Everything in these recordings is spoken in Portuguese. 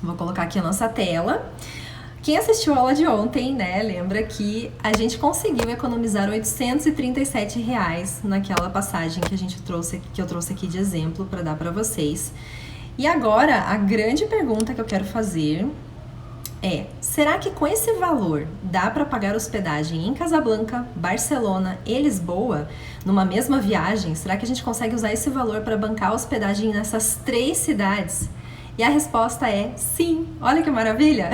Vou colocar aqui a nossa tela. Quem assistiu a aula de ontem, né, lembra que a gente conseguiu economizar R$ 837 naquela passagem que eu trouxe aqui de exemplo para dar para vocês. E agora, a grande pergunta que eu quero fazer é: será que com esse valor dá para pagar hospedagem em Casablanca, Barcelona e Lisboa numa mesma viagem? Será que a gente consegue usar esse valor para bancar a hospedagem nessas 3 cidades? E a resposta é sim. Olha que maravilha!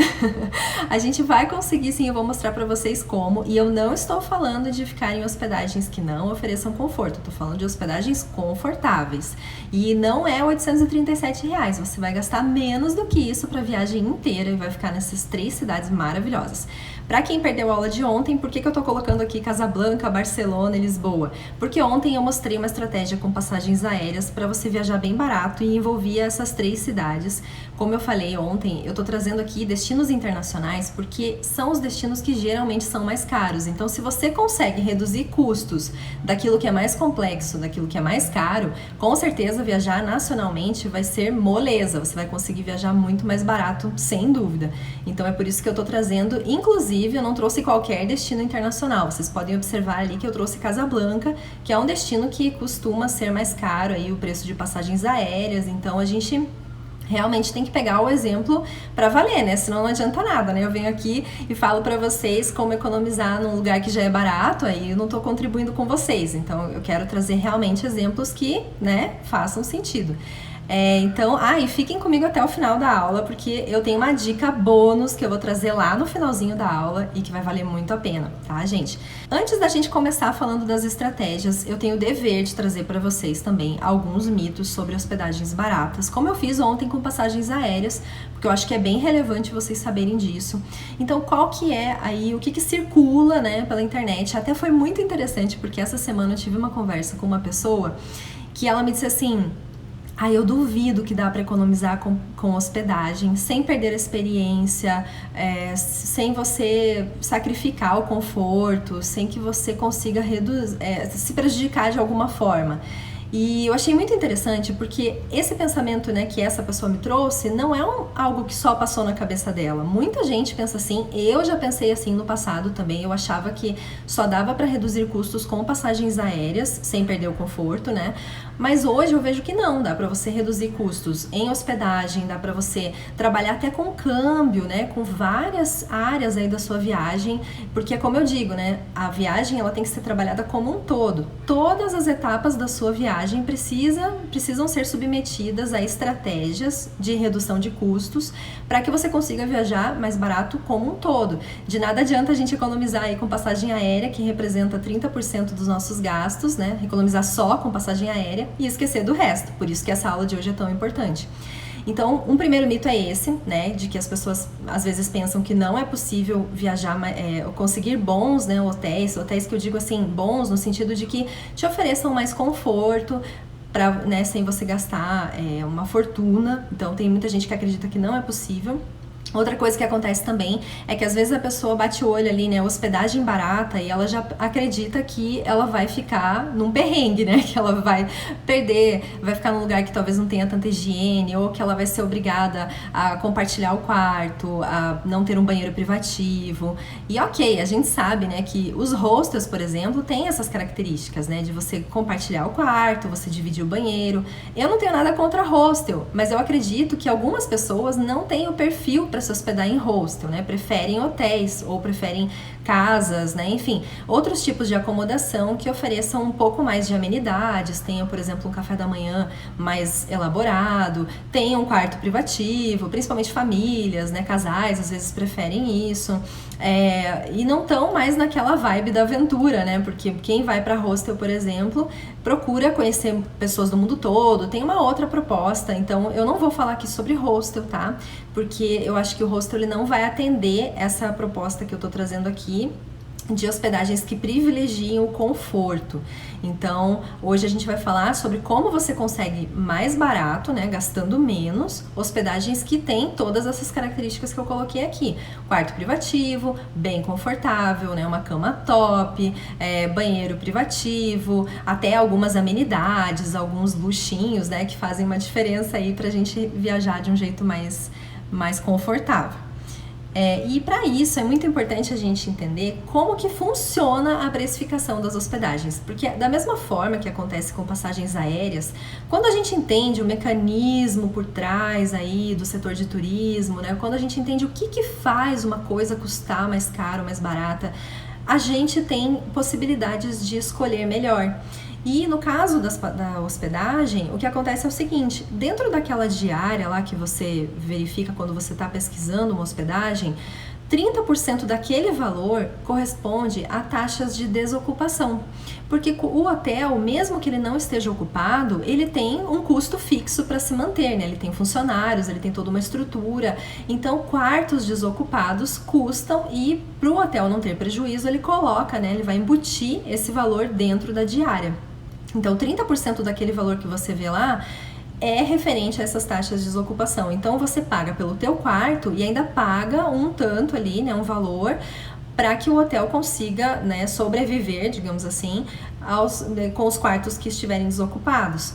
A gente vai conseguir sim, eu vou mostrar para vocês como. E eu não estou falando de ficar em hospedagens que não ofereçam conforto, eu tô falando de hospedagens confortáveis. E não é R$ 837, você vai gastar menos do que isso para a viagem inteira e vai ficar nessas 3 cidades maravilhosas. Para quem perdeu a aula de ontem, por que eu tô colocando aqui Casablanca, Barcelona e Lisboa? Porque ontem eu mostrei uma estratégia com passagens aéreas para você viajar bem barato e envolvia essas 3 cidades. Como eu falei ontem, eu tô trazendo aqui destinos internacionais porque são os destinos que geralmente são mais caros. Então, se você consegue reduzir custos daquilo que é mais complexo, daquilo que é mais caro, com certeza viajar nacionalmente vai ser moleza. Você vai conseguir viajar muito mais barato, sem dúvida. Então, é por isso que eu tô trazendo, inclusive, eu não trouxe qualquer destino internacional. Vocês podem observar ali que eu trouxe Casablanca, que é um destino que costuma ser mais caro aí o preço de passagens aéreas. Então a gente realmente tem que pegar o exemplo para valer, né? Senão não adianta nada, né? Eu venho aqui e falo para vocês como economizar num lugar que já é barato, aí eu não tô contribuindo com vocês. Então eu quero trazer realmente exemplos que, né, façam sentido. Então, e fiquem comigo até o final da aula, porque eu tenho uma dica bônus que eu vou trazer lá no finalzinho da aula e que vai valer muito a pena, tá, gente? Antes da gente começar falando das estratégias, eu tenho o dever de trazer para vocês também alguns mitos sobre hospedagens baratas, como eu fiz ontem com passagens aéreas, porque eu acho que é bem relevante vocês saberem disso. Então, qual que é aí, o que circula, né, pela internet? Até foi muito interessante, porque essa semana eu tive uma conversa com uma pessoa que ela me disse assim: eu duvido que dá para economizar com hospedagem, sem perder a experiência, sem você sacrificar o conforto, sem que você consiga se prejudicar de alguma forma. E eu achei muito interessante porque esse pensamento, né, que essa pessoa me trouxe não é algo que só passou na cabeça dela. Muita gente pensa assim, eu já pensei assim no passado também. Eu achava que só dava para reduzir custos com passagens aéreas, sem perder o conforto, né? Mas hoje eu vejo que não, dá para você reduzir custos em hospedagem, dá para você trabalhar até com câmbio, né, com várias áreas aí da sua viagem, porque como eu digo, né, a viagem ela tem que ser trabalhada como um todo. Todas as etapas da sua viagem precisam ser submetidas a estratégias de redução de custos para que você consiga viajar mais barato como um todo. De nada adianta a gente economizar aí com passagem aérea, que representa 30% dos nossos gastos, né, economizar só com passagem aérea e esquecer do resto. Por isso que essa aula de hoje é tão importante. Então, um primeiro mito é esse, né, de que as pessoas às vezes pensam que não é possível viajar, conseguir bons, né, hotéis que eu digo assim, bons no sentido de que te ofereçam mais conforto, né, sem você gastar uma fortuna. Então, tem muita gente que acredita que não é possível. Outra coisa que acontece também é que às vezes a pessoa bate o olho ali, né, hospedagem barata, e ela já acredita que ela vai ficar num perrengue, né, que ela vai ficar num lugar que talvez não tenha tanta higiene, ou que ela vai ser obrigada a compartilhar o quarto, a não ter um banheiro privativo. E ok, a gente sabe, né, que os hostels, por exemplo, têm essas características, né, de você compartilhar o quarto, você dividir o banheiro. Eu não tenho nada contra hostel, mas eu acredito que algumas pessoas não têm o perfil para se hospedar em hostel, né? Preferem hotéis ou preferem casas, né? Enfim, outros tipos de acomodação que ofereçam um pouco mais de amenidades, tenham, por exemplo, um café da manhã mais elaborado, tenham um quarto privativo, principalmente famílias, né? Casais às vezes preferem isso. E não estão mais naquela vibe da aventura, né? Porque quem vai para hostel, por exemplo, procura conhecer pessoas do mundo todo, tem uma outra proposta. Então, eu não vou falar aqui sobre hostel, tá? Porque eu acho que o hostel ele não vai atender essa proposta que eu tô trazendo aqui, de hospedagens que privilegiam o conforto. Então, hoje a gente vai falar sobre como você consegue mais barato, né, gastando menos, hospedagens que têm todas essas características que eu coloquei aqui. Quarto privativo, bem confortável, né, uma cama top, banheiro privativo, até algumas amenidades, alguns luxinhos, né, que fazem uma diferença aí pra gente viajar de um jeito mais mais confortável. E para isso é muito importante a gente entender como que funciona a precificação das hospedagens, porque da mesma forma que acontece com passagens aéreas, quando a gente entende o mecanismo por trás aí do setor de turismo, né, quando a gente entende o que faz uma coisa custar mais caro, mais barata, a gente tem possibilidades de escolher melhor. E no caso da hospedagem, o que acontece é o seguinte: dentro daquela diária lá que você verifica quando você está pesquisando uma hospedagem, 30% daquele valor corresponde a taxas de desocupação. Porque o hotel, mesmo que ele não esteja ocupado, ele tem um custo fixo para se manter, né? Ele tem funcionários, ele tem toda uma estrutura. Então, quartos desocupados custam e para o hotel não ter prejuízo, ele coloca, né? Ele vai embutir esse valor dentro da diária. Então, 30% daquele valor que você vê lá é referente a essas taxas de desocupação. Então, você paga pelo teu quarto e ainda paga um tanto ali, né, um valor, para que o hotel consiga, né, sobreviver, digamos assim, com os quartos que estiverem desocupados.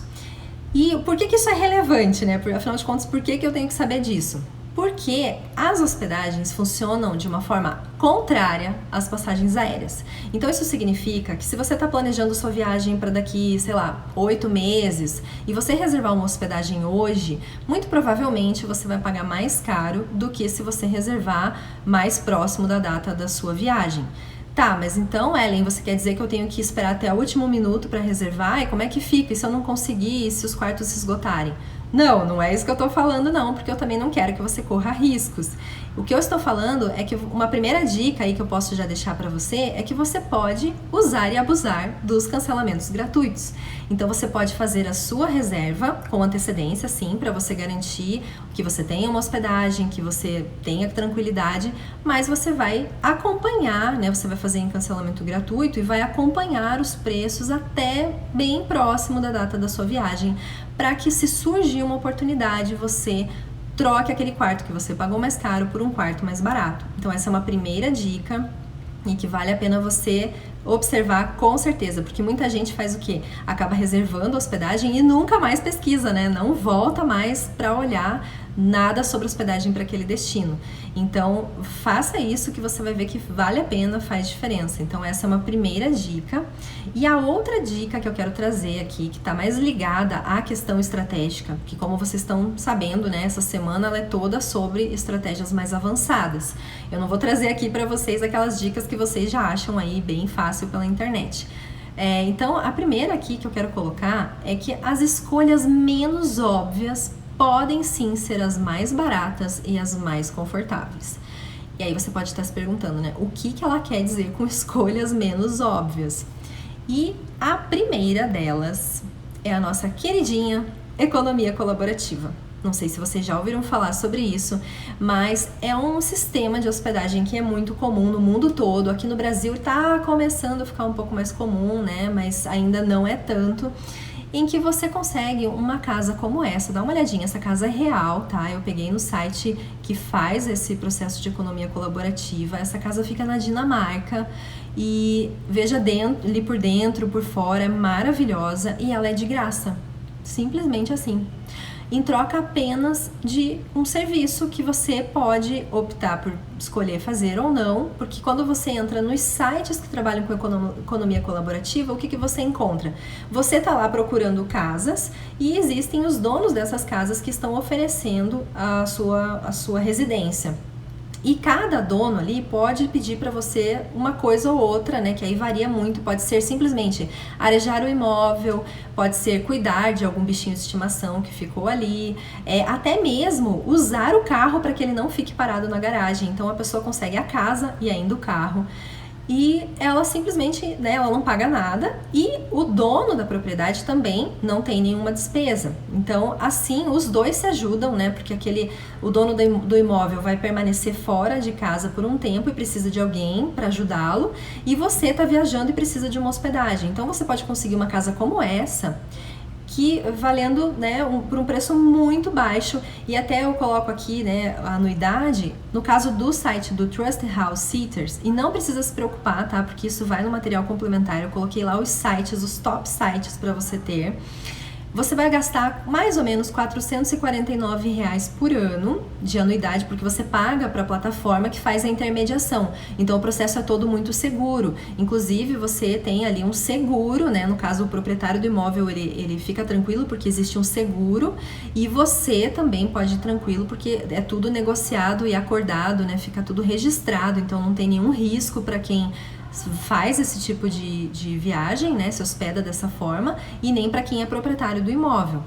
E por que isso é relevante, né? Afinal de contas, por que eu tenho que saber disso? Porque as hospedagens funcionam de uma forma contrária às passagens aéreas. Então isso significa que se você está planejando sua viagem para daqui, sei lá, 8 meses e você reservar uma hospedagem hoje, muito provavelmente você vai pagar mais caro do que se você reservar mais próximo da data da sua viagem. Tá, mas então, Ellen, você quer dizer que eu tenho que esperar até o último minuto para reservar? E como é que fica? E se eu não conseguir? E se os quartos se esgotarem? Não é isso que eu tô falando não, porque eu também não quero que você corra riscos. O que eu estou falando é que uma primeira dica aí que eu posso já deixar para você é que você pode usar e abusar dos cancelamentos gratuitos. Então você pode fazer a sua reserva com antecedência, sim, para você garantir que você tenha uma hospedagem, que você tenha tranquilidade, mas você vai acompanhar, né? Você vai fazer em cancelamento gratuito e vai acompanhar os preços até bem próximo da data da sua viagem, para que se surgir uma oportunidade, você troque aquele quarto que você pagou mais caro por um quarto mais barato. Então essa é uma primeira dica e que vale a pena você observar com certeza, porque muita gente faz o quê? Acaba reservando hospedagem e nunca mais pesquisa, né? Não volta mais para olhar nada sobre hospedagem para aquele destino. Então, faça isso que você vai ver que vale a pena, faz diferença. Então, essa é uma primeira dica. E a outra dica que eu quero trazer aqui, que está mais ligada à questão estratégica, que como vocês estão sabendo, né, essa semana ela é toda sobre estratégias mais avançadas. Eu não vou trazer aqui para vocês aquelas dicas que vocês já acham aí bem fácil pela internet. Então, a primeira aqui que eu quero colocar é que as escolhas menos óbvias podem sim ser as mais baratas e as mais confortáveis. E aí você pode estar se perguntando, né? O que ela quer dizer com escolhas menos óbvias? E a primeira delas é a nossa queridinha economia colaborativa. Não sei se vocês já ouviram falar sobre isso, mas é um sistema de hospedagem que é muito comum no mundo todo. Aqui no Brasil está começando a ficar um pouco mais comum, né? Mas ainda não é tanto. Em que você consegue uma casa como essa. Dá uma olhadinha, essa casa é real, tá? Eu peguei no site que faz esse processo de economia colaborativa. Essa casa fica na Dinamarca e veja dentro, ali por dentro, por fora, é maravilhosa e ela é de graça. Simplesmente assim. Em troca apenas de um serviço que você pode optar por escolher fazer ou não, porque quando você entra nos sites que trabalham com economia colaborativa, o que você encontra? Você está lá procurando casas e existem os donos dessas casas que estão oferecendo a sua residência. E cada dono ali pode pedir para você uma coisa ou outra, né? Que aí varia muito. Pode ser simplesmente arejar o imóvel, pode ser cuidar de algum bichinho de estimação que ficou ali, até mesmo usar o carro para que ele não fique parado na garagem. Então a pessoa consegue a casa e ainda o carro. E ela simplesmente, né, ela não paga nada e o dono da propriedade também não tem nenhuma despesa. Então, assim, os dois se ajudam, né, porque o dono do imóvel vai permanecer fora de casa por um tempo e precisa de alguém para ajudá-lo, e você está viajando e precisa de uma hospedagem. Então, você pode conseguir uma casa como essa, que valendo, né, por um preço muito baixo, e até eu coloco aqui, né, a anuidade, no caso do site do Trust House Sitters, e não precisa se preocupar, tá, porque isso vai no material complementar, eu coloquei lá os sites, os top sites para você ter. você vai gastar mais ou menos R$ 449 por ano de anuidade, porque você paga para a plataforma que faz a intermediação. Então o processo é todo muito seguro. Inclusive você tem ali um seguro, né? No caso, o proprietário do imóvel, ele fica tranquilo porque existe um seguro, e você também pode ir tranquilo porque é tudo negociado e acordado, né? Fica tudo registrado, então não tem nenhum risco para quem faz esse tipo de viagem, né, se hospeda dessa forma, e nem para quem é proprietário do imóvel.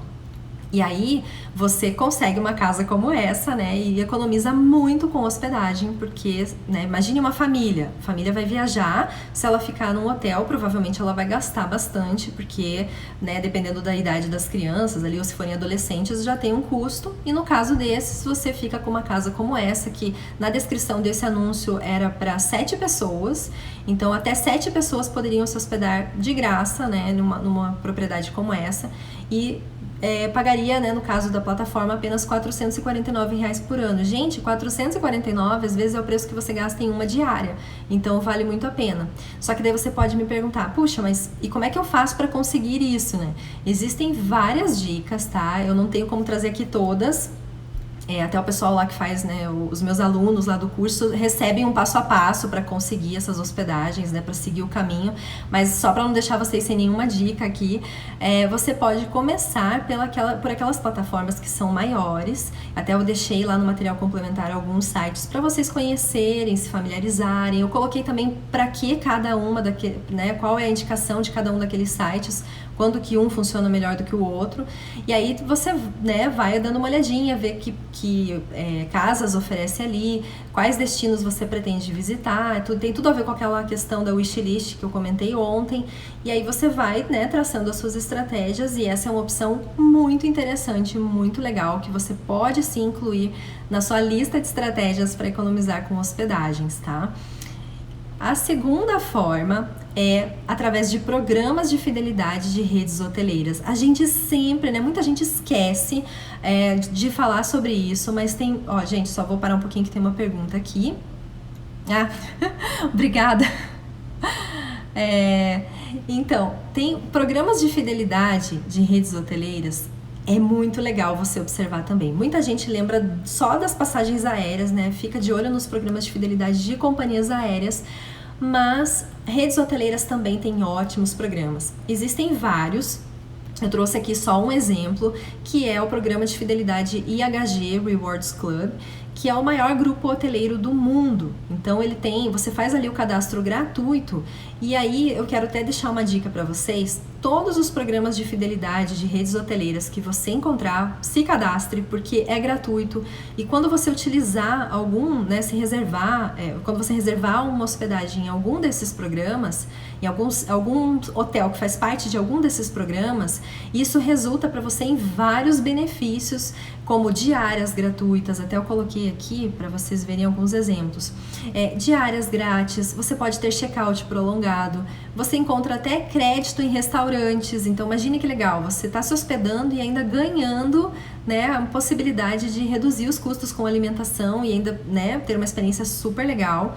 E aí você consegue uma casa como essa, né, e economiza muito com hospedagem, porque, né, imagine uma família. A família vai viajar, se ela ficar num hotel, provavelmente ela vai gastar bastante, porque, né, dependendo da idade das crianças ali, ou se forem adolescentes, já tem um custo. E no caso desses, você fica com uma casa como essa, que na descrição desse anúncio era para 7 pessoas, então até 7 pessoas poderiam se hospedar de graça, né, numa propriedade como essa, e pagaria, né, no caso da plataforma, apenas R$ 449 por ano. Gente, 449 às vezes é o preço que você gasta em uma diária, então vale muito a pena. Só que daí você pode me perguntar, puxa, mas e como é que eu faço para conseguir isso, né? Existem várias dicas, tá? Eu não tenho como trazer aqui todas. Até o pessoal lá que faz, né, os meus alunos lá do curso recebem um passo a passo para conseguir essas hospedagens, né, para seguir o caminho, mas só para não deixar vocês sem nenhuma dica aqui, você pode começar por aquelas plataformas que são maiores. Até eu deixei lá no material complementar alguns sites para vocês conhecerem, se familiarizarem. Eu coloquei também para que cada uma né, qual é a indicação de cada um daqueles sites, quando que um funciona melhor do que o outro, e aí você, né, vai dando uma olhadinha, ver que casas oferece ali, quais destinos você pretende visitar, tem tudo a ver com aquela questão da wishlist que eu comentei ontem, e aí você vai, né, traçando as suas estratégias, e essa é uma opção muito interessante, muito legal, que você pode sim incluir na sua lista de estratégias para economizar com hospedagens, tá? A segunda forma é através de programas de fidelidade de redes hoteleiras. A gente sempre, né, muita gente esquece de falar sobre isso, mas tem, ó, gente, só vou parar um pouquinho que tem uma pergunta aqui. Ah, obrigada. Então, tem programas de fidelidade de redes hoteleiras. É muito legal você observar também. Muita gente lembra só das passagens aéreas, né? Fica de olho nos programas de fidelidade de companhias aéreas, mas redes hoteleiras também têm ótimos programas. Existem vários. Eu trouxe aqui só um exemplo, que é o programa de fidelidade IHG Rewards Club, que é o maior grupo hoteleiro do mundo. Então você faz ali o cadastro gratuito, e aí eu quero até deixar uma dica para vocês. Todos os programas de fidelidade de redes hoteleiras que você encontrar, se cadastre, porque é gratuito, e quando você utilizar algum, né, quando você reservar uma hospedagem em algum desses programas, em algum hotel que faz parte de algum desses programas, isso resulta para você em vários benefícios, como diárias gratuitas. Até eu coloquei aqui para vocês verem alguns exemplos. Diárias grátis, você pode ter check-out prolongado, você encontra até crédito em restaurantes. Então imagine que legal, você está se hospedando e ainda ganhando, né, a possibilidade de reduzir os custos com alimentação e ainda, né, ter uma experiência super legal.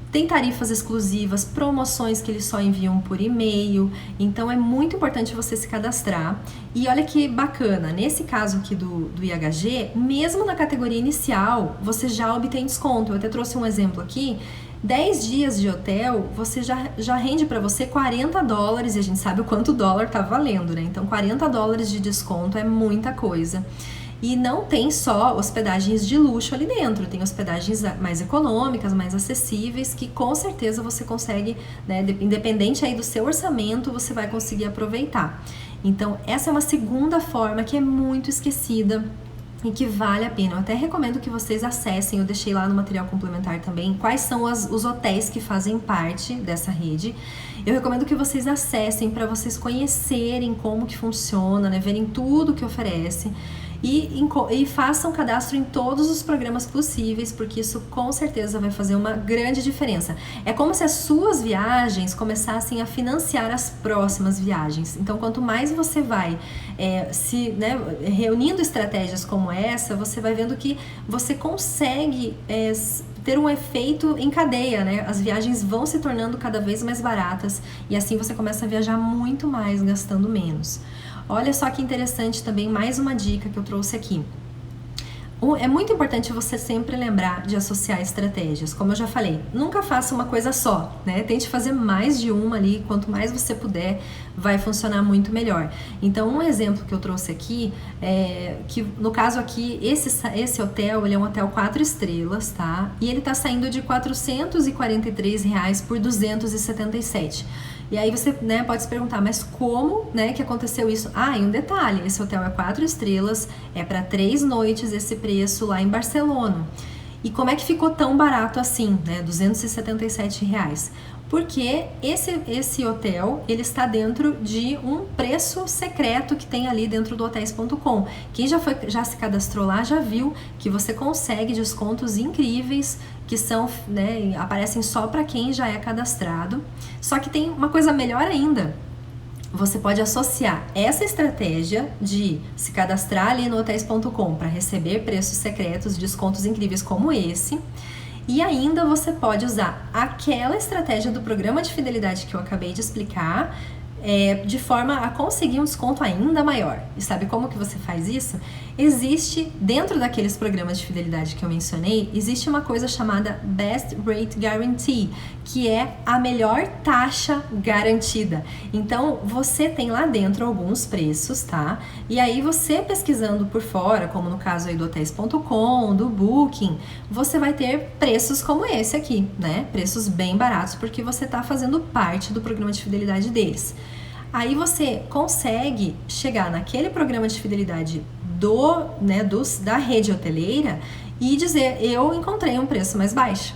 Tem tarifas exclusivas, promoções que eles só enviam por e-mail, então é muito importante você se cadastrar. E olha que bacana, nesse caso aqui do IHG, mesmo na categoria inicial, você já obtém desconto. Eu até trouxe um exemplo aqui, 10 dias de hotel, você já rende para você $40, e a gente sabe o quanto o dólar tá valendo, né? Então $40 de desconto é muita coisa. E não tem só hospedagens de luxo ali dentro, tem hospedagens mais econômicas, mais acessíveis, que com certeza você consegue, né, independente aí do seu orçamento, você vai conseguir aproveitar. Então, essa é uma segunda forma que é muito esquecida e que vale a pena. Eu até recomendo que vocês acessem, eu deixei lá no material complementar também, quais são os hotéis que fazem parte dessa rede. Eu recomendo que vocês acessem para vocês conhecerem como que funciona, né, verem tudo que oferece. E façam cadastro em todos os programas possíveis, porque isso com certeza vai fazer uma grande diferença. É como se as suas viagens começassem a financiar as próximas viagens. Então, quanto mais você vai reunindo estratégias como essa, você vai vendo que você consegue ter um efeito em cadeia, né? As viagens vão se tornando cada vez mais baratas, e assim você começa a viajar muito mais, gastando menos. Olha só que interessante também, mais uma dica que eu trouxe aqui. É muito importante você sempre lembrar de associar estratégias. Como eu já falei, nunca faça uma coisa só, né? Tente fazer mais de uma ali, quanto mais você puder, vai funcionar muito melhor. Então, um exemplo que eu trouxe aqui é que, no caso aqui, esse hotel, ele é um hotel 4 estrelas, tá? E ele tá saindo de R$443 por 277. E aí você, né, pode se perguntar, mas como, né, que aconteceu isso? Ah, e um detalhe, esse hotel é 4 estrelas, é para 3 noites esse preço lá em Barcelona. E como é que ficou tão barato assim, né, R$277? Porque esse hotel, ele está dentro de um preço secreto que tem ali dentro do hotéis.com. Quem já se cadastrou lá já viu que você consegue descontos incríveis que são, né, aparecem só para quem já é cadastrado. Só que tem uma coisa melhor ainda. Você pode associar essa estratégia de se cadastrar ali no hotéis.com para receber preços secretos, descontos incríveis como esse. E ainda você pode usar aquela estratégia do programa de fidelidade que eu acabei de explicar, de forma a conseguir um desconto ainda maior. E sabe como que você faz isso? Existe, dentro daqueles programas de fidelidade que eu mencionei, existe uma coisa chamada Best Rate Guarantee, que é a melhor taxa garantida. Então, você tem lá dentro alguns preços, tá? E aí você pesquisando por fora, como no caso aí do hotéis.com, do Booking, você vai ter preços como esse aqui, né? Preços bem baratos, porque você tá fazendo parte do programa de fidelidade deles. Aí você consegue chegar naquele programa de fidelidade da rede hoteleira e dizer, eu encontrei um preço mais baixo.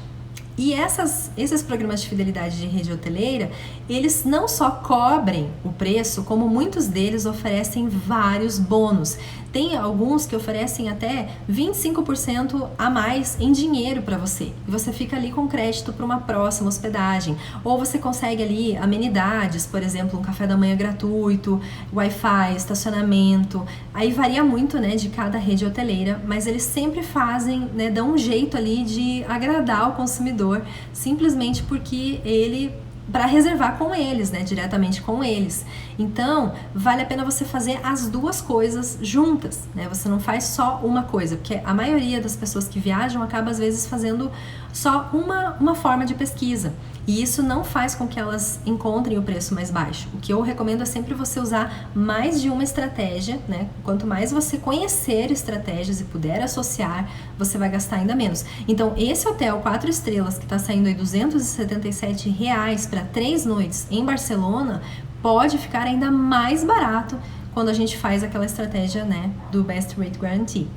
E esses programas de fidelidade de rede hoteleira, eles não só cobrem o preço, como muitos deles oferecem vários bônus. Tem alguns que oferecem até 25% a mais em dinheiro para você. E você fica ali com crédito para uma próxima hospedagem. Ou você consegue ali amenidades, por exemplo, um café da manhã gratuito, Wi-Fi, estacionamento. Aí varia muito, né, de cada rede hoteleira, mas eles sempre fazem, né, dão um jeito ali de agradar o consumidor, simplesmente porque para reservar com eles, né, diretamente com eles. Então, vale a pena você fazer as duas coisas juntas, né? Você não faz só uma coisa, porque a maioria das pessoas que viajam acaba às vezes fazendo só uma forma de pesquisa. E isso não faz com que elas encontrem o preço mais baixo. O que eu recomendo é sempre você usar mais de uma estratégia, né? Quanto mais você conhecer estratégias e puder associar, você vai gastar ainda menos. Então, esse hotel 4 estrelas que está saindo aí R$277 para 3 noites em Barcelona, pode ficar ainda mais barato quando a gente faz aquela estratégia, né, do Best Rate Guarantee.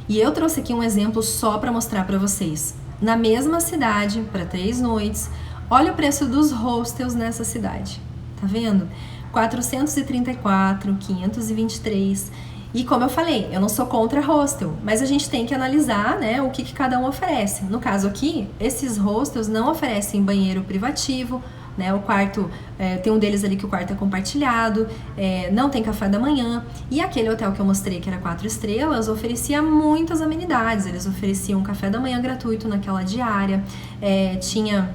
E eu trouxe aqui um exemplo só para mostrar para vocês. Na mesma cidade, para 3 noites, olha o preço dos hostels nessa cidade. Tá vendo? 434, 523. E como eu falei, eu não sou contra hostel, mas a gente tem que analisar, né, o que cada um oferece. No caso aqui, esses hostels não oferecem banheiro privativo, né, o quarto, tem um deles ali que o quarto é compartilhado, não tem café da manhã. E aquele hotel que eu mostrei, que era 4 estrelas, oferecia muitas amenidades. Eles ofereciam café da manhã gratuito naquela diária, tinha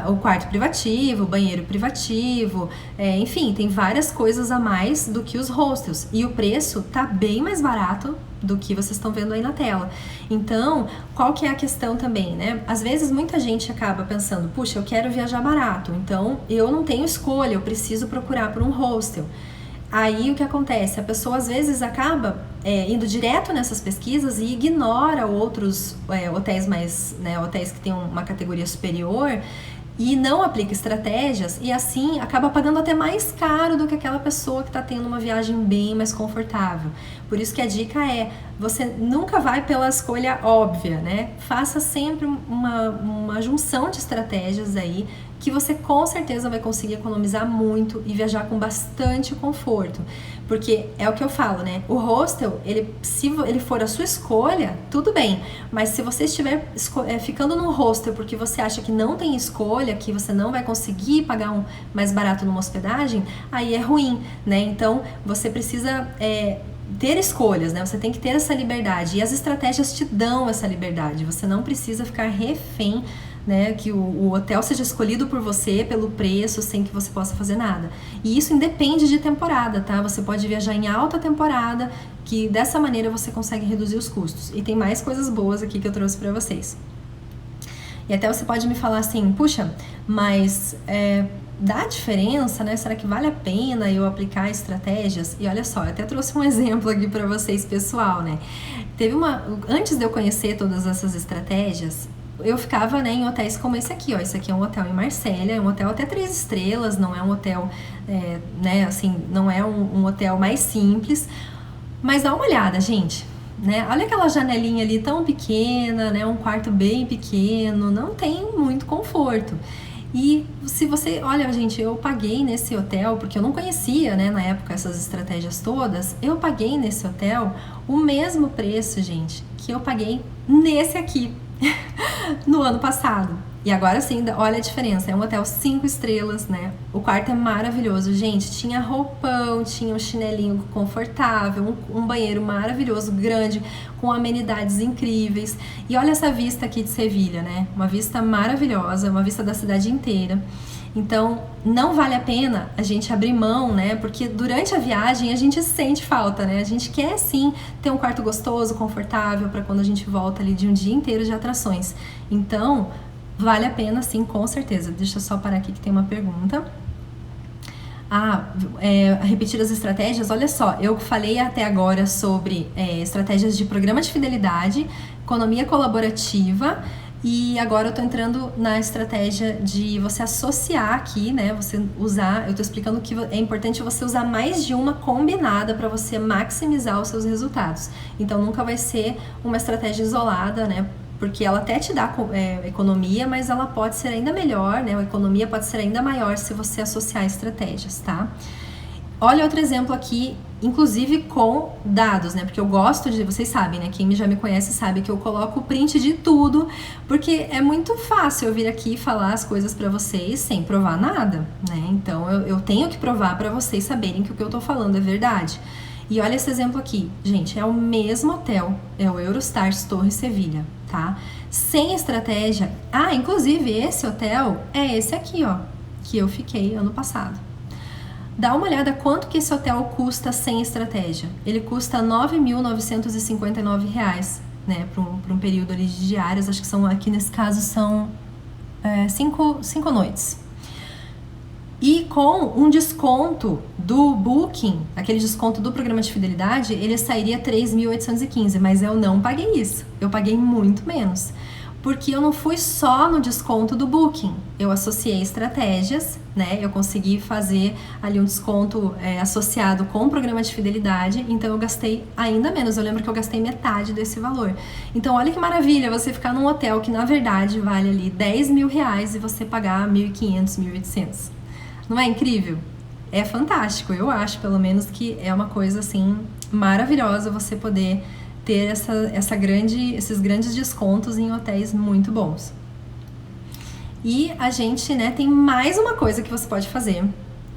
o quarto privativo, o banheiro privativo, enfim, tem várias coisas a mais do que os hostels. E o preço tá bem mais barato do que vocês estão vendo aí na tela. Então, qual que é a questão também, né? Às vezes muita gente acaba pensando, puxa, eu quero viajar barato, então eu não tenho escolha, eu preciso procurar por um hostel. Aí o que acontece? A pessoa às vezes acaba indo direto nessas pesquisas e ignora outros hotéis mais, né, hotéis que têm uma categoria superior e não aplica estratégias e assim acaba pagando até mais caro do que aquela pessoa que está tendo uma viagem bem mais confortável. Por isso que a dica é, você nunca vai pela escolha óbvia, né? Faça sempre uma junção de estratégias aí que você com certeza vai conseguir economizar muito e viajar com bastante conforto. Porque é o que eu falo, né? O hostel, se ele for a sua escolha, tudo bem. Mas se você estiver ficando no hostel porque você acha que não tem escolha, que você não vai conseguir pagar um mais barato numa hospedagem, aí é ruim, né? Então, você precisa ter escolhas, né? Você tem que ter essa liberdade. E as estratégias te dão essa liberdade. Você não precisa ficar refém né, que o hotel seja escolhido por você pelo preço, sem que você possa fazer nada. E isso independe de temporada, tá? Você pode viajar em alta temporada, que dessa maneira você consegue reduzir os custos. E tem mais coisas boas aqui que eu trouxe para vocês. E até você pode me falar assim, puxa, mas dá diferença, né? Será que vale a pena eu aplicar estratégias? E olha só, eu até trouxe um exemplo aqui para vocês, pessoal, né? Antes de eu conhecer todas essas estratégias, eu ficava, né, em hotéis como esse aqui, ó. Esse aqui é um hotel em Marsella, é um hotel até 3 estrelas, não é um hotel, né, assim, não é um hotel mais simples. Mas dá uma olhada, gente, né? Olha aquela janelinha ali tão pequena, né? Um quarto bem pequeno, não tem muito conforto. E se você, olha, gente, eu paguei nesse hotel, porque eu não conhecia, né, na época essas estratégias todas, eu paguei nesse hotel o mesmo preço, gente, que eu paguei nesse aqui, no ano passado. E agora sim, olha a diferença, é um hotel 5 estrelas, né? O quarto é maravilhoso, gente, tinha roupão, tinha um chinelinho confortável, um banheiro maravilhoso, grande, com amenidades incríveis. E olha essa vista aqui de Sevilha, né? Uma vista maravilhosa, uma vista da cidade inteira. Então, não vale a pena a gente abrir mão, né? Porque durante a viagem a gente sente falta, né? A gente quer sim ter um quarto gostoso, confortável, para quando a gente volta ali de um dia inteiro de atrações. Então, vale a pena sim, com certeza. Deixa eu só parar aqui que tem uma pergunta. Repetir as estratégias. Olha só, eu falei até agora sobre estratégias de programa de fidelidade, economia colaborativa, e agora eu tô entrando na estratégia de você associar aqui, né? Você usar, eu tô explicando que é importante você usar mais de uma combinada para você maximizar os seus resultados. Então nunca vai ser uma estratégia isolada, né? Porque ela até te dá economia, mas ela pode ser ainda melhor, né? A economia pode ser ainda maior se você associar estratégias, tá? Olha outro exemplo aqui, inclusive com dados, né? Porque eu gosto de, vocês sabem, né? Quem já me conhece sabe que eu coloco o print de tudo, porque é muito fácil eu vir aqui falar as coisas pra vocês sem provar nada, né? Então eu tenho que provar pra vocês saberem que o que eu tô falando é verdade. E olha esse exemplo aqui, gente, é o mesmo hotel, é o Eurostars Torre Sevilha, tá? Sem estratégia. Inclusive esse hotel é esse aqui, ó, que eu fiquei ano passado. Dá uma olhada quanto que esse hotel custa sem estratégia. Ele custa R$ 9.959, né, para um período ali de diárias, acho que são, aqui nesse caso são 5 noites. E com um desconto do Booking, aquele desconto do programa de fidelidade, ele sairia 3.815, mas eu não paguei isso. Eu paguei muito menos. Porque eu não fui só no desconto do Booking. Eu associei estratégias, né? Eu consegui fazer ali um desconto associado com o programa de fidelidade, então eu gastei ainda menos. Eu lembro que eu gastei metade desse valor. Então olha que maravilha você ficar num hotel que na verdade vale ali R$ 10.000 e você pagar 1.500, 1.800. Não é incrível? É fantástico, eu acho pelo menos que é uma coisa assim maravilhosa você poder ter esses grandes descontos em hotéis muito bons. E a gente, né, tem mais uma coisa que você pode fazer.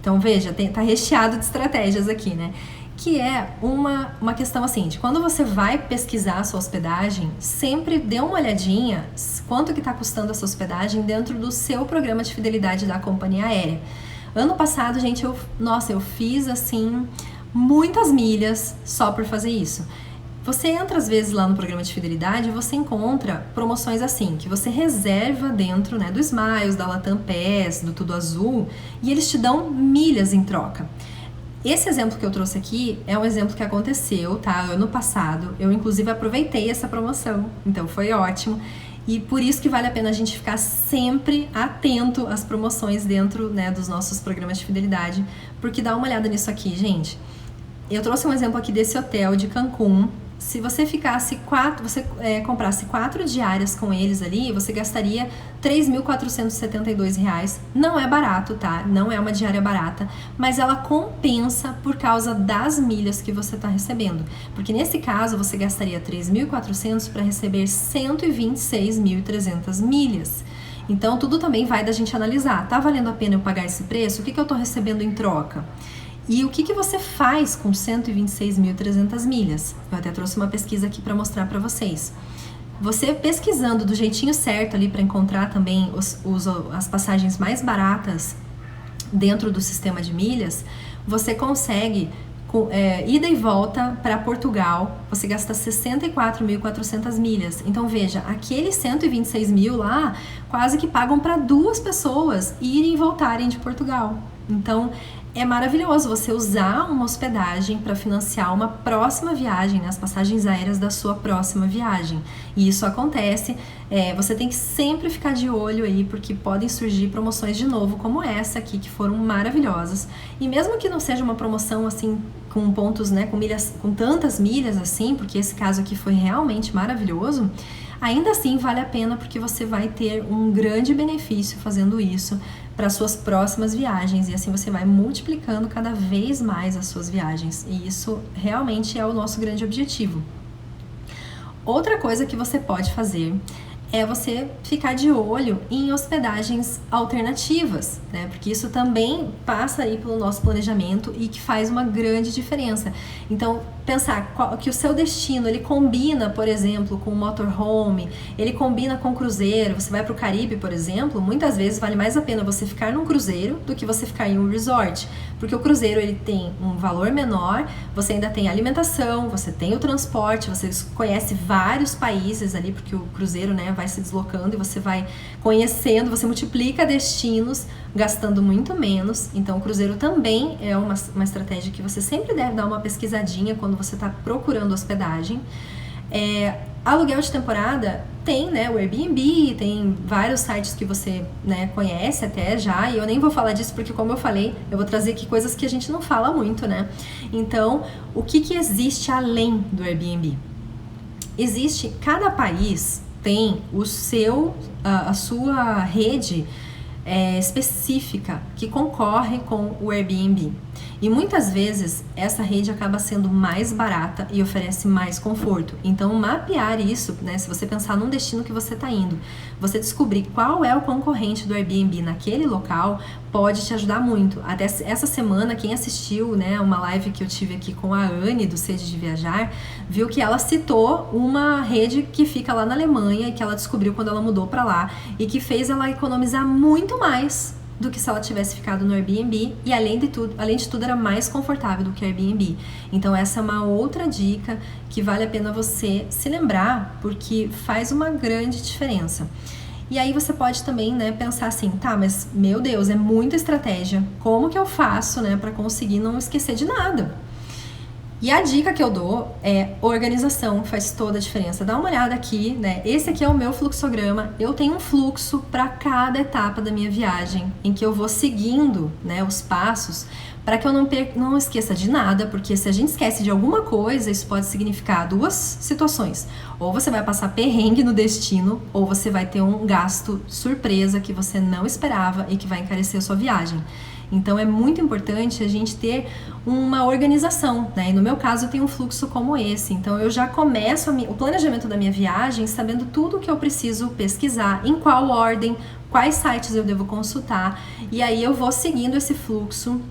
Então veja, tá recheado de estratégias aqui, né? Que é uma questão assim, de quando você vai pesquisar a sua hospedagem, sempre dê uma olhadinha quanto que tá custando a sua hospedagem dentro do seu programa de fidelidade da companhia aérea. Ano passado, gente, eu fiz, assim, muitas milhas só por fazer isso. Você entra, às vezes, lá no programa de fidelidade e você encontra promoções assim, que você reserva dentro, né, do Smiles, da Latam Pass, do Tudo Azul, e eles te dão milhas em troca. Esse exemplo que eu trouxe aqui é um exemplo que aconteceu, tá? Ano passado. Eu, inclusive, aproveitei essa promoção, então foi ótimo. E por isso que vale a pena a gente ficar sempre atento às promoções dentro, né, dos nossos programas de fidelidade, porque dá uma olhada nisso aqui, gente. Eu trouxe um exemplo aqui desse hotel de Cancún. Se você comprasse 4 diárias com eles ali, você gastaria R$ 3.472. Não é barato, tá? Não é uma diária barata, mas ela compensa por causa das milhas que você está recebendo. Porque nesse caso, você gastaria R$ 3.400 para receber 126.300 milhas. Então, tudo também vai da gente analisar. Tá valendo a pena eu pagar esse preço? O que eu estou recebendo em troca? E o que você faz com 126.300 milhas? Eu até trouxe uma pesquisa aqui para mostrar para vocês. Você pesquisando do jeitinho certo ali para encontrar também as passagens mais baratas dentro do sistema de milhas, você consegue ida e volta para Portugal, você gasta 64.400 milhas. Então veja, aqueles 126 mil lá quase que pagam para 2 pessoas irem e voltarem de Portugal. Então é maravilhoso você usar uma hospedagem para financiar uma próxima viagem, né, as passagens aéreas da sua próxima viagem. E isso acontece, você tem que sempre ficar de olho aí, porque podem surgir promoções de novo, como essa aqui, que foram maravilhosas. E mesmo que não seja uma promoção assim, com pontos, né, com milhas, com tantas milhas assim, porque esse caso aqui foi realmente maravilhoso, ainda assim vale a pena, porque você vai ter um grande benefício fazendo isso para suas próximas viagens, e assim você vai multiplicando cada vez mais as suas viagens, e isso realmente é o nosso grande objetivo. Outra coisa que você pode fazer é você ficar de olho em hospedagens alternativas, né? Porque isso também passa aí pelo nosso planejamento e que faz uma grande diferença. Então, pensar que o seu destino, ele combina, por exemplo, com motorhome, ele combina com cruzeiro. Você vai para o Caribe, por exemplo, muitas vezes vale mais a pena você ficar num cruzeiro do que você ficar em um resort, porque o cruzeiro ele tem um valor menor, você ainda tem alimentação, você tem o transporte, você conhece vários países ali, porque o cruzeiro, né, vai se deslocando e você vai conhecendo, você multiplica destinos gastando muito menos. Então o cruzeiro também é uma estratégia que você sempre deve dar uma pesquisadinha quando você está procurando hospedagem. Aluguel de temporada tem, né, o Airbnb, tem vários sites que você, né, conhece até já, e eu nem vou falar disso porque, como eu falei, eu vou trazer aqui coisas que a gente não fala muito, né? Então, o que existe além do Airbnb? Existe, cada país tem a sua rede específica que concorre com o Airbnb. E muitas vezes essa rede acaba sendo mais barata e oferece mais conforto. Então mapear isso, né, se você pensar num destino que você está indo, você descobrir qual é o concorrente do Airbnb naquele local, pode te ajudar muito. Até essa semana, quem assistiu, né, uma live que eu tive aqui com a Anne do Sede de Viajar, viu que ela citou uma rede que fica lá na Alemanha e que ela descobriu quando ela mudou para lá e que fez ela economizar muito mais do que se ela tivesse ficado no Airbnb, e além de tudo era mais confortável do que o Airbnb. Então essa é uma outra dica que vale a pena você se lembrar, porque faz uma grande diferença. E aí você pode também, né, pensar assim, tá, mas meu Deus, é muita estratégia, como que eu faço, né, para conseguir não esquecer de nada? E a dica que eu dou é organização, faz toda a diferença. Dá uma olhada aqui, né? Esse aqui é o meu fluxograma. Eu tenho um fluxo para cada etapa da minha viagem, em que eu vou seguindo, né, os passos, para que eu não esqueça de nada, porque se a gente esquece de alguma coisa, isso pode significar 2 situações. Ou você vai passar perrengue no destino, ou você vai ter um gasto surpresa que você não esperava e que vai encarecer a sua viagem. Então é muito importante a gente ter uma organização, né? E no meu caso eu tenho um fluxo como esse, então eu já começo o planejamento da minha viagem sabendo tudo o que eu preciso pesquisar, em qual ordem, quais sites eu devo consultar, e aí eu vou seguindo esse fluxo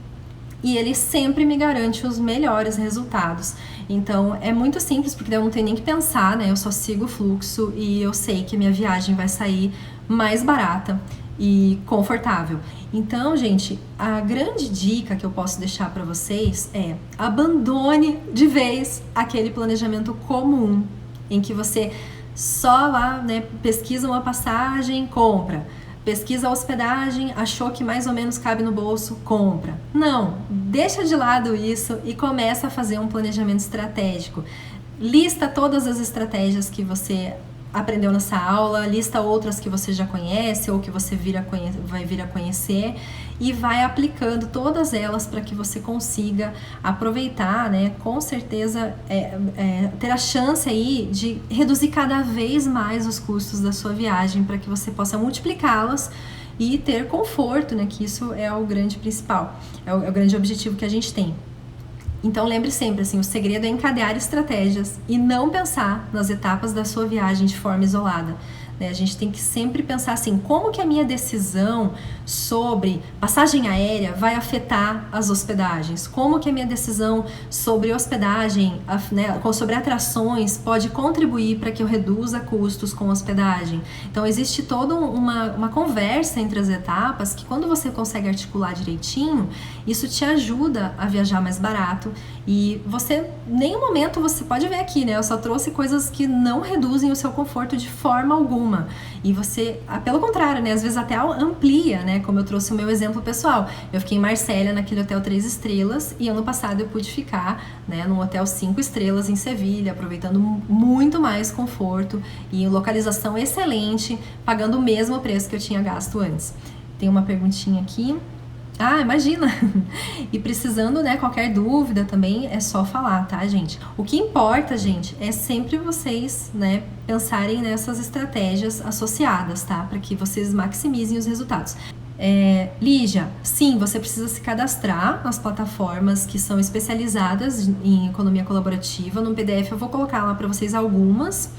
e ele sempre me garante os melhores resultados. Então é muito simples, porque eu não tenho nem que pensar, né? Eu só sigo o fluxo e eu sei que a minha viagem vai sair mais barata e confortável. Então, gente, a grande dica que eu posso deixar para vocês é: abandone de vez aquele planejamento comum em que você só lá, né, pesquisa uma passagem, compra, pesquisa a hospedagem, achou que mais ou menos cabe no bolso, compra. Não, deixa de lado isso e começa a fazer um planejamento estratégico. Lista todas as estratégias que você aprendeu nessa aula, lista outras que você já conhece ou que você vai vir a conhecer, e vai aplicando todas elas para que você consiga aproveitar, né, com certeza ter a chance aí de reduzir cada vez mais os custos da sua viagem, para que você possa multiplicá-los e ter conforto, né, que isso é o grande principal, é o grande objetivo que a gente tem. Então lembre sempre, assim, o segredo é encadear estratégias e não pensar nas etapas da sua viagem de forma isolada. né? A gente tem que sempre pensar assim, como que a minha decisão sobre passagem aérea vai afetar as hospedagens? Como que a minha decisão sobre hospedagem, né, sobre atrações pode contribuir para que eu reduza custos com hospedagem? Então existe toda uma conversa entre as etapas que quando você consegue articular direitinho, isso te ajuda a viajar mais barato e você, em nenhum momento você pode ver aqui, né? Eu só trouxe coisas que não reduzem o seu conforto de forma alguma. E você, pelo contrário, né? Às vezes até amplia, né? Como eu trouxe o meu exemplo pessoal. Eu fiquei em Marsella, naquele hotel 3 estrelas, e ano passado eu pude ficar, né, num hotel 5 estrelas em Sevilha, aproveitando muito mais conforto e localização excelente, pagando o mesmo preço que eu tinha gasto antes. Tem uma perguntinha aqui. Ah, imagina! E precisando, né, qualquer dúvida também é só falar, tá, gente? O que importa, gente, é sempre vocês, né, pensarem nessas estratégias associadas, tá? Para que vocês maximizem os resultados. Lígia, sim, você precisa se cadastrar nas plataformas que são especializadas em economia colaborativa. No PDF eu vou colocar lá para vocês algumas.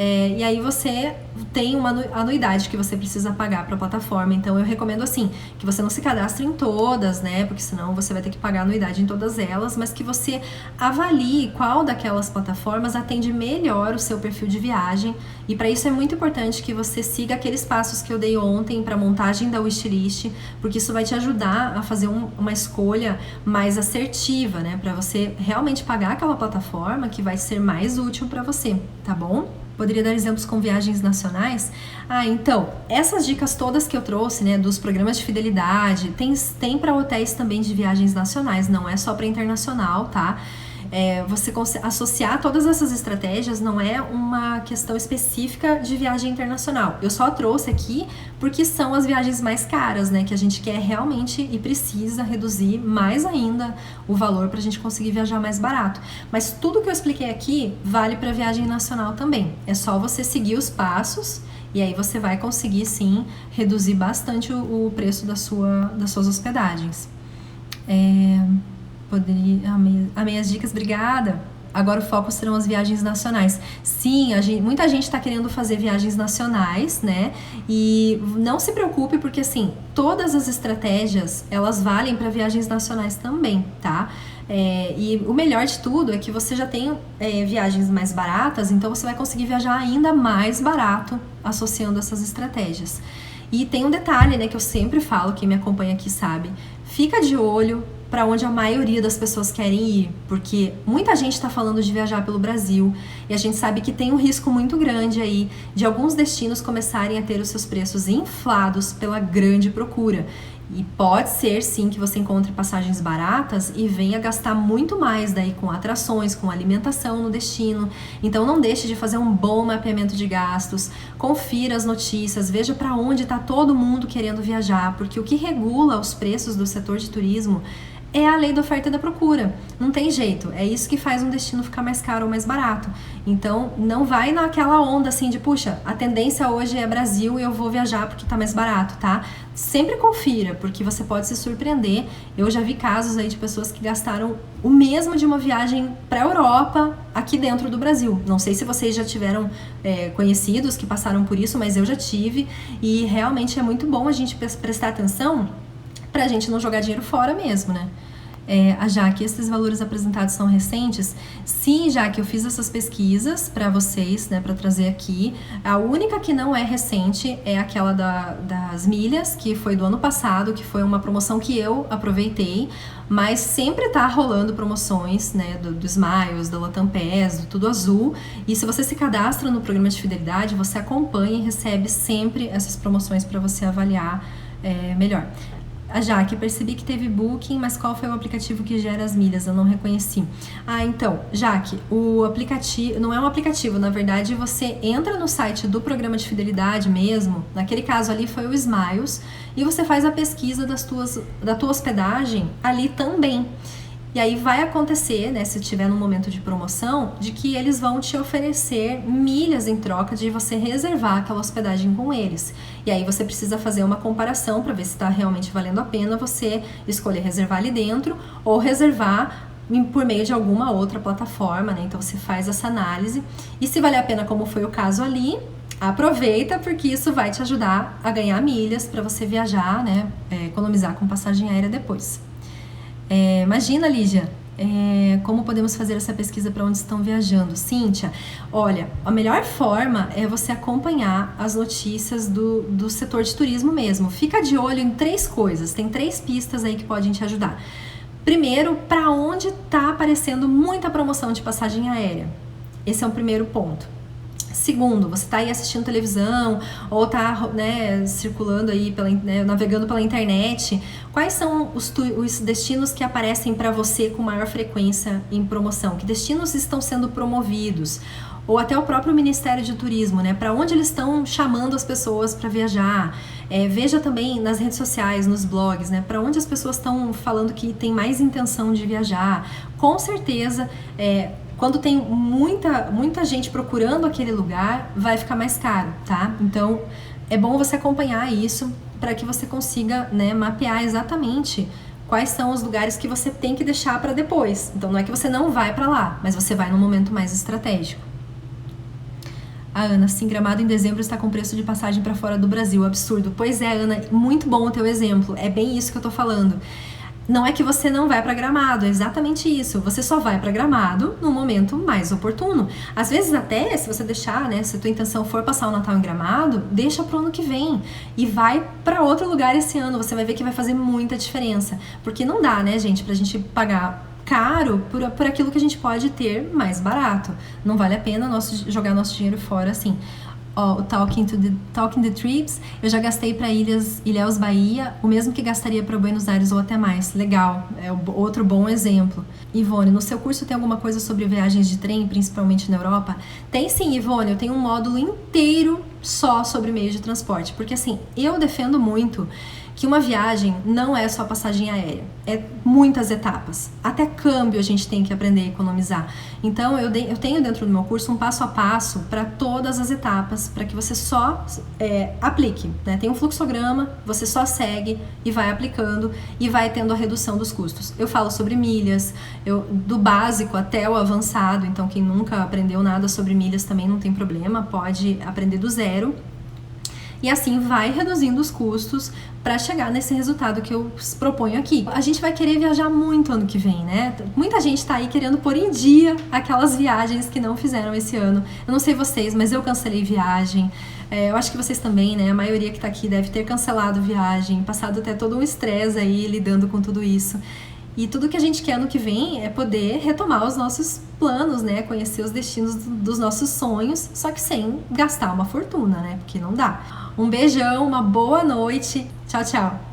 E aí você tem uma anuidade que você precisa pagar para a plataforma. Então eu recomendo assim, que você não se cadastre em todas, né? Porque senão você vai ter que pagar anuidade em todas elas, mas que você avalie qual daquelas plataformas atende melhor o seu perfil de viagem. E para isso é muito importante que você siga aqueles passos que eu dei ontem para montagem da wishlist, porque isso vai te ajudar a fazer uma escolha mais assertiva, né? Para você realmente pagar aquela plataforma que vai ser mais útil para você, tá bom? Poderia dar exemplos com viagens nacionais? Então, essas dicas todas que eu trouxe, né, dos programas de fidelidade, tem para hotéis também de viagens nacionais, não é só para internacional, tá? Você associar todas essas estratégias não é uma questão específica de viagem internacional. Eu só trouxe aqui porque são as viagens mais caras, né? Que a gente quer realmente e precisa reduzir mais ainda o valor para a gente conseguir viajar mais barato. Mas tudo que eu expliquei aqui vale para viagem nacional também. É só você seguir os passos e aí você vai conseguir sim reduzir bastante o preço das suas hospedagens. Amei as dicas, obrigada. Agora o foco serão as viagens nacionais. Sim, muita gente está querendo fazer viagens nacionais, né? E não se preocupe, porque assim, todas as estratégias, elas valem para viagens nacionais também, tá? E o melhor de tudo é que você já tem viagens mais baratas, então você vai conseguir viajar ainda mais barato associando essas estratégias. E tem um detalhe, né, que eu sempre falo, quem me acompanha aqui sabe, fica de olho para onde a maioria das pessoas querem ir, porque muita gente está falando de viajar pelo Brasil e a gente sabe que tem um risco muito grande aí de alguns destinos começarem a ter os seus preços inflados pela grande procura. E pode ser sim que você encontre passagens baratas e venha gastar muito mais daí com atrações, com alimentação no destino. Então não deixe de fazer um bom mapeamento de gastos, confira as notícias, veja para onde está todo mundo querendo viajar, porque o que regula os preços do setor de turismo é a lei da oferta e da procura. Não tem jeito, é isso que faz um destino ficar mais caro ou mais barato. Então não vai naquela onda assim de, puxa, a tendência hoje é Brasil e eu vou viajar porque tá mais barato, tá? Sempre confira, porque você pode se surpreender. Eu já vi casos aí de pessoas que gastaram o mesmo de uma viagem para a Europa aqui dentro do Brasil. Não sei se vocês já tiveram conhecidos que passaram por isso, mas eu já tive e realmente é muito bom a gente prestar atenção pra gente não jogar dinheiro fora mesmo, né? A Jaque, esses valores apresentados são recentes? Sim, Jaque, eu fiz essas pesquisas para vocês, né, para trazer aqui. A única que não é recente é aquela das milhas, que foi do ano passado, que foi uma promoção que eu aproveitei, mas sempre tá rolando promoções, né, do Smiles, da Latam Pass, do Tudo Azul, e se você se cadastra no programa de fidelidade, você acompanha e recebe sempre essas promoções para você avaliar melhor. A Jaque, percebi que teve Booking, mas qual foi o aplicativo que gera as milhas? Eu não reconheci. Então, Jaque, o aplicativo, não é um aplicativo, na verdade você entra no site do programa de fidelidade mesmo, naquele caso ali foi o Smiles, e você faz a pesquisa da tua hospedagem ali também. E aí vai acontecer, né, se tiver num momento de promoção, de que eles vão te oferecer milhas em troca de você reservar aquela hospedagem com eles. E aí você precisa fazer uma comparação para ver se está realmente valendo a pena você escolher reservar ali dentro ou reservar por meio de alguma outra plataforma, né? Então você faz essa análise e se vale a pena, como foi o caso ali, Aproveita, porque isso vai te ajudar a ganhar milhas para você viajar, né? Economizar com passagem aérea depois. Imagina, Lígia, como podemos fazer essa pesquisa para onde estão viajando? Cíntia, olha, a melhor forma é você acompanhar as notícias do setor de turismo mesmo. Fica de olho em 3 coisas, tem 3 pistas aí que podem te ajudar. Primeiro, para onde está aparecendo muita promoção de passagem aérea? Esse é o primeiro ponto. Segundo, você está aí assistindo televisão ou está, né, circulando aí, navegando pela internet. Quais são os destinos que aparecem para você com maior frequência em promoção? Que destinos estão sendo promovidos? Ou até o próprio Ministério de Turismo, né? Para onde eles estão chamando as pessoas para viajar? Veja também nas redes sociais, nos blogs, né? Para onde as pessoas estão falando que tem mais intenção de viajar. Com certeza, quando tem muita gente procurando aquele lugar, vai ficar mais caro, tá? Então, é bom você acompanhar isso para que você consiga, né, mapear exatamente quais são os lugares que você tem que deixar para depois. Então, não é que você não vai para lá, mas você vai num momento mais estratégico. A Ana, sim, Gramado em dezembro está com preço de passagem para fora do Brasil, absurdo. Pois é, Ana, muito bom o teu exemplo, é bem isso que eu tô falando. Não é que você não vai para Gramado, é exatamente isso. Você só vai para Gramado no momento mais oportuno. Às vezes até, se você deixar, né, se a tua intenção for passar o Natal em Gramado, deixa pro ano que vem e vai para outro lugar esse ano. Você vai ver que vai fazer muita diferença. Porque não dá, né, gente, pra gente pagar caro por aquilo que a gente pode ter mais barato. Não vale a pena jogar nosso dinheiro fora assim. O Talking the Trips, eu já gastei para Ilhéus, Bahia, o mesmo que gastaria para Buenos Aires ou até mais. Legal, é outro bom exemplo. Ivone, no seu curso tem alguma coisa sobre viagens de trem, principalmente na Europa? Tem sim, Ivone, eu tenho um módulo inteiro só sobre meios de transporte, porque assim, eu defendo muito que uma viagem não é só passagem aérea, é muitas etapas. Até câmbio a gente tem que aprender a economizar. Então eu tenho dentro do meu curso um passo a passo para todas as etapas, para que você só aplique, né? Tem um fluxograma, você só segue e vai aplicando e vai tendo a redução dos custos. Eu falo sobre milhas, do básico até o avançado, então quem nunca aprendeu nada sobre milhas também não tem problema, pode aprender do zero. E assim vai reduzindo os custos para chegar nesse resultado que eu proponho aqui. A gente vai querer viajar muito ano que vem, né? Muita gente tá aí querendo pôr em dia aquelas viagens que não fizeram esse ano. Eu não sei vocês, mas eu cancelei viagem. Eu acho que vocês também, né? A maioria que tá aqui deve ter cancelado viagem, passado até todo um estresse aí lidando com tudo isso. E tudo que a gente quer ano que vem é poder retomar os nossos planos, né? Conhecer os destinos dos nossos sonhos, só que sem gastar uma fortuna, né? Porque não dá. Um beijão, uma boa noite. Tchau, tchau.